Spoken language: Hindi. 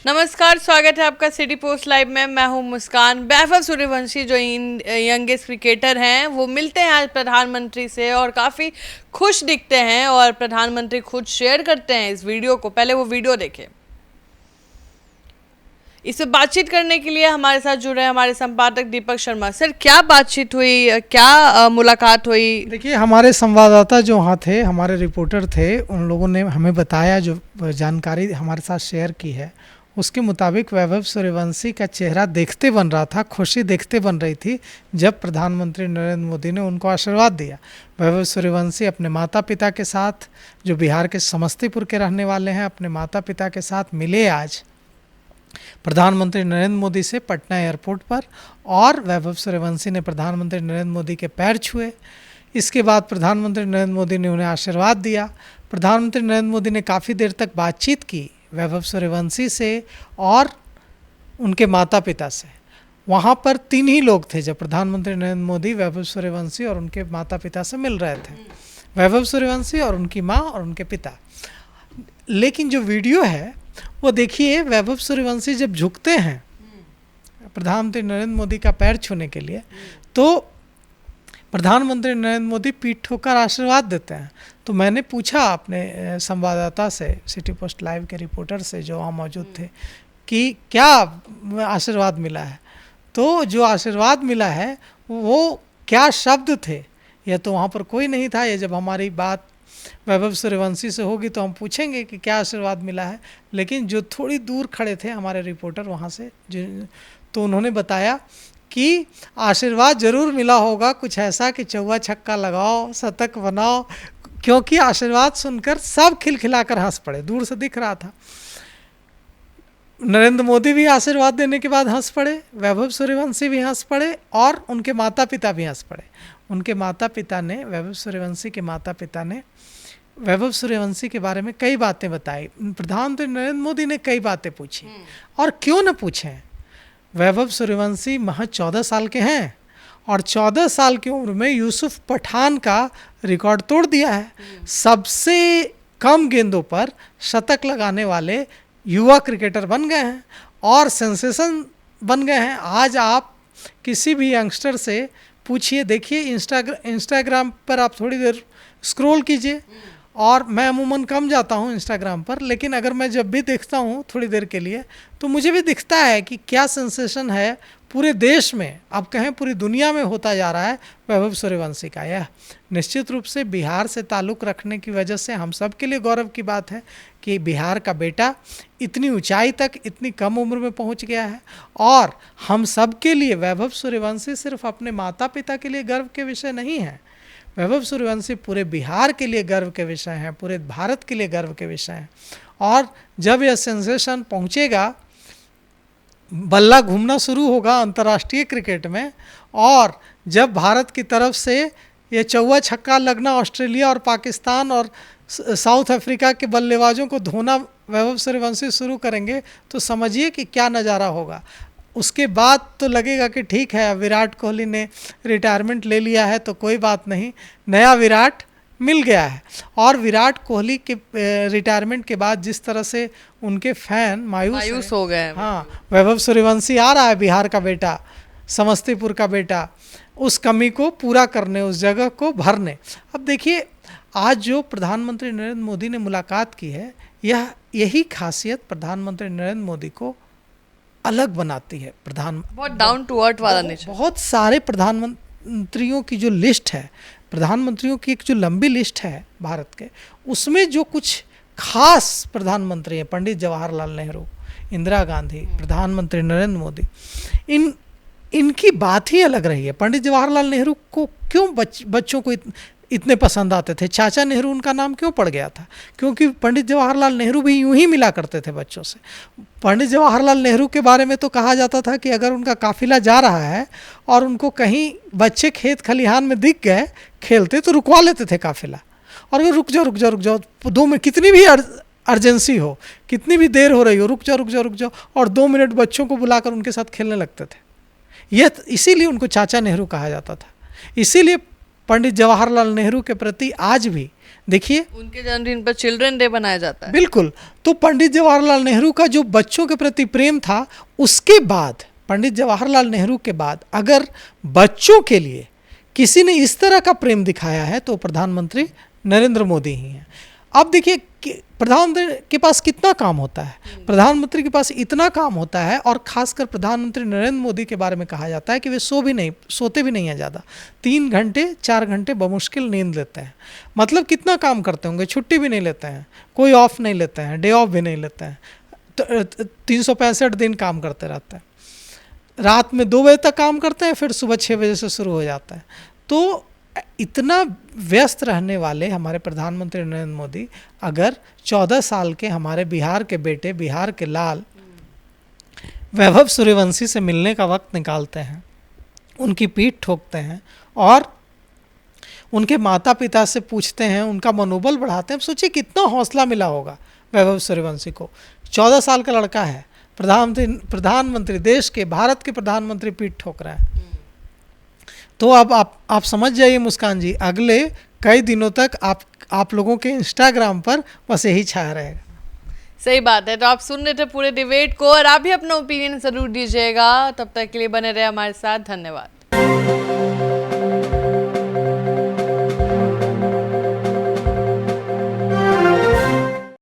नमस्कार, स्वागत है आपका सिटी पोस्ट लाइव में। मैं हूं मुस्कान। वैभव सूर्यवंशी जो यंगेस्ट क्रिकेटर हैं वो मिलते हैं आज प्रधानमंत्री से और काफ़ी खुश दिखते हैं और प्रधानमंत्री खुद शेयर करते हैं इस वीडियो को। पहले वो वीडियो देखें। इससे बातचीत करने के लिए हमारे साथ जुड़े हमारे संपादक दीपक शर्मा। सर, क्या बातचीत हुई, क्या मुलाकात हुई? देखिए, हमारे संवाददाता जो वहाँ थे, हमारे रिपोर्टर थे, उन लोगों ने हमें बताया, जो जानकारी हमारे साथ शेयर की है उसके मुताबिक वैभव सूर्यवंशी का चेहरा देखते बन रहा था, खुशी देखते बन रही थी जब प्रधानमंत्री नरेंद्र मोदी ने उनको आशीर्वाद दिया। वैभव सूर्यवंशी अपने माता पिता के साथ, जो बिहार के समस्तीपुर के रहने वाले हैं, अपने माता पिता के साथ मिले आज प्रधानमंत्री नरेंद्र मोदी से पटना एयरपोर्ट पर, और वैभव सूर्यवंशी ने प्रधानमंत्री नरेंद्र मोदी के पैर छुए। इसके बाद प्रधानमंत्री नरेंद्र मोदी ने उन्हें आशीर्वाद दिया। प्रधानमंत्री नरेंद्र मोदी ने काफ़ी देर तक बातचीत की वैभव सूर्यवंशी से और उनके माता पिता से। वहाँ पर 3 ही लोग थे जब प्रधानमंत्री नरेंद्र मोदी वैभव सूर्यवंशी और उनके माता पिता से मिल रहे थे, वैभव सूर्यवंशी और उनकी माँ और उनके पिता। लेकिन जो वीडियो है वो देखिए, वैभव सूर्यवंशी जब झुकते हैं प्रधानमंत्री नरेंद्र मोदी का पैर छूने के लिए, तो प्रधानमंत्री नरेंद्र मोदी पीठ ठोकर आशीर्वाद देते हैं। तो मैंने पूछा अपने संवाददाता से, सिटी पोस्ट लाइव के रिपोर्टर से जो वहाँ मौजूद थे, कि क्या आशीर्वाद मिला है। तो जो आशीर्वाद मिला है वो क्या शब्द थे, यह तो वहाँ पर कोई नहीं था। ये जब हमारी बात वैभव सूर्यवंशी से होगी तो हम पूछेंगे कि क्या आशीर्वाद मिला है। लेकिन जो थोड़ी दूर खड़े थे हमारे रिपोर्टर वहाँ से, तो उन्होंने बताया कि आशीर्वाद जरूर मिला होगा, कुछ ऐसा कि चौवा छक्का लगाओ, शतक बनाओ, क्योंकि आशीर्वाद सुनकर सब खिलखिलाकर हंस पड़े। दूर से दिख रहा था। नरेंद्र मोदी भी आशीर्वाद देने के बाद हंस पड़े, वैभव सूर्यवंशी भी हंस पड़े और उनके माता पिता भी हंस पड़े। उनके माता पिता ने, वैभव सूर्यवंशी के माता पिता ने वैभव सूर्यवंशी के बारे में कई बातें बताई। प्रधानमंत्री नरेंद्र मोदी ने कई बातें पूछी, और क्यों न पूछें। वैभव सूर्यवंशी महज 14 साल के हैं और 14 साल की उम्र में यूसुफ पठान का रिकॉर्ड तोड़ दिया है। सबसे कम गेंदों पर शतक लगाने वाले युवा क्रिकेटर बन गए हैं और सेंसेशन बन गए हैं। आज आप किसी भी यंगस्टर से पूछिए, देखिए इंस्टाग्राम पर आप थोड़ी देर स्क्रॉल कीजिए, और मैं अमूमन कम जाता हूँ इंस्टाग्राम पर, लेकिन अगर मैं जब भी देखता हूँ थोड़ी देर के लिए, तो मुझे भी दिखता है कि क्या सेंसेशन है पूरे देश में, अब कहें पूरी दुनिया में होता जा रहा है वैभव सूर्यवंशी का। यह निश्चित रूप से बिहार से ताल्लुक़ रखने की वजह से हम सब के लिए गौरव की बात है कि बिहार का बेटा इतनी ऊंचाई तक इतनी कम उम्र में पहुंच गया है। और हम सब के लिए वैभव सूर्यवंशी सिर्फ अपने माता पिता के लिए गर्व के विषय नहीं है, वैभव सूर्यवंशी पूरे बिहार के लिए गर्व के विषय हैं, पूरे भारत के लिए गर्व के विषय हैं। और जब यह सेंसेशन पहुंचेगा, बल्ला घूमना शुरू होगा अंतर्राष्ट्रीय क्रिकेट में, और जब भारत की तरफ से ये चौवा छक्का लगना ऑस्ट्रेलिया और पाकिस्तान और साउथ अफ्रीका के बल्लेबाजों को धोना वैभव सूर्यवंशी शुरू करेंगे, तो समझिए कि क्या नज़ारा होगा। उसके बाद तो लगेगा कि ठीक है, विराट कोहली ने रिटायरमेंट ले लिया है तो कोई बात नहीं, नया विराट मिल गया है। और विराट कोहली के रिटायरमेंट के बाद जिस तरह से उनके फैन मायूस हो गए। हाँ, वैभव सूर्यवंशी आ रहा है, बिहार का बेटा, समस्तीपुर का बेटा, उस कमी को पूरा करने, उस जगह को भरने। अब देखिए, आज जो प्रधानमंत्री नरेंद्र मोदी ने मुलाकात की है, यही खासियत प्रधानमंत्री नरेंद्र मोदी को अलग बनाती है। बहुत डाउन टू अर्थ वाला नेचर। बहुत सारे प्रधानमंत्रियों की जो लिस्ट है, प्रधानमंत्रियों की एक जो लंबी लिस्ट है भारत के, उसमें जो कुछ खास प्रधानमंत्री हैं, पंडित जवाहरलाल नेहरू, इंदिरा गांधी, प्रधानमंत्री नरेंद्र मोदी, इनकी बात ही अलग रही है। पंडित जवाहरलाल नेहरू को क्यों बच्चों को इतने पसंद आते थे? चाचा नेहरू उनका नाम क्यों पड़ गया था? क्योंकि पंडित जवाहरलाल नेहरू भी यूं ही मिला करते थे बच्चों से। पंडित जवाहरलाल नेहरू के बारे में तो कहा जाता था कि अगर उनका काफिला जा रहा है और उनको कहीं बच्चे खेत खलिहान में दिख गए खेलते, तो रुकवा लेते थे काफिला, और वो रुक जाओ 2 मिनट, कितनी भी अर्जेंसी हो, कितनी भी देर हो रही हो, रुक जाओ, और 2 मिनट बच्चों को बुलाकर उनके साथ खेलने लगते थे। यह इसीलिए उनको चाचा नेहरू कहा जाता था। इसीलिए पंडित जवाहरलाल नेहरू के प्रति आज भी देखिए उनके जन्मदिन पर चिल्ड्रन डे बनाया जाता है। बिल्कुल, तो पंडित जवाहरलाल नेहरू का जो बच्चों के प्रति प्रेम था, उसके बाद पंडित जवाहरलाल नेहरू के बाद अगर बच्चों के लिए किसी ने इस तरह का प्रेम दिखाया है तो प्रधानमंत्री नरेंद्र मोदी ही हैं। अब देखिए प्रधानमंत्री के पास कितना काम होता है, प्रधानमंत्री के पास इतना काम होता है, और खासकर प्रधानमंत्री नरेंद्र मोदी के बारे में कहा जाता है कि वे सोते भी नहीं हैं ज़्यादा, 3 घंटे 4 घंटे बमुश्किल नींद लेते हैं। मतलब कितना काम करते होंगे, छुट्टी भी नहीं लेते हैं, कोई ऑफ नहीं लेते हैं, डे ऑफ भी नहीं लेते हैं, तो 365 दिन काम करते रहते हैं। रात में 2 बजे तक काम करते हैं, फिर सुबह 6 बजे से शुरू हो जाता है। तो इतना व्यस्त रहने वाले हमारे प्रधानमंत्री नरेंद्र मोदी अगर 14 साल के हमारे बिहार के बेटे, बिहार के लाल वैभव सूर्यवंशी से मिलने का वक्त निकालते हैं, उनकी पीठ ठोकते हैं और उनके माता पिता से पूछते हैं, उनका मनोबल बढ़ाते हैं, सोचिए कितना हौसला मिला होगा वैभव सूर्यवंशी को। 14 साल का लड़का है, प्रधानमंत्री देश के, भारत के प्रधानमंत्री पीठ ठोक रहे हैं। तो अब आप समझ जाइए मुस्कान जी, अगले कई दिनों तक आप लोगों के इंस्टाग्राम पर बस यही छाया रहेगा। सही बात है। तो आप सुन रहे थे पूरे डिबेट को, और आप भी अपना ओपिनियन जरूर दीजिएगा। तब तक के लिए बने रहे हमारे साथ। धन्यवाद।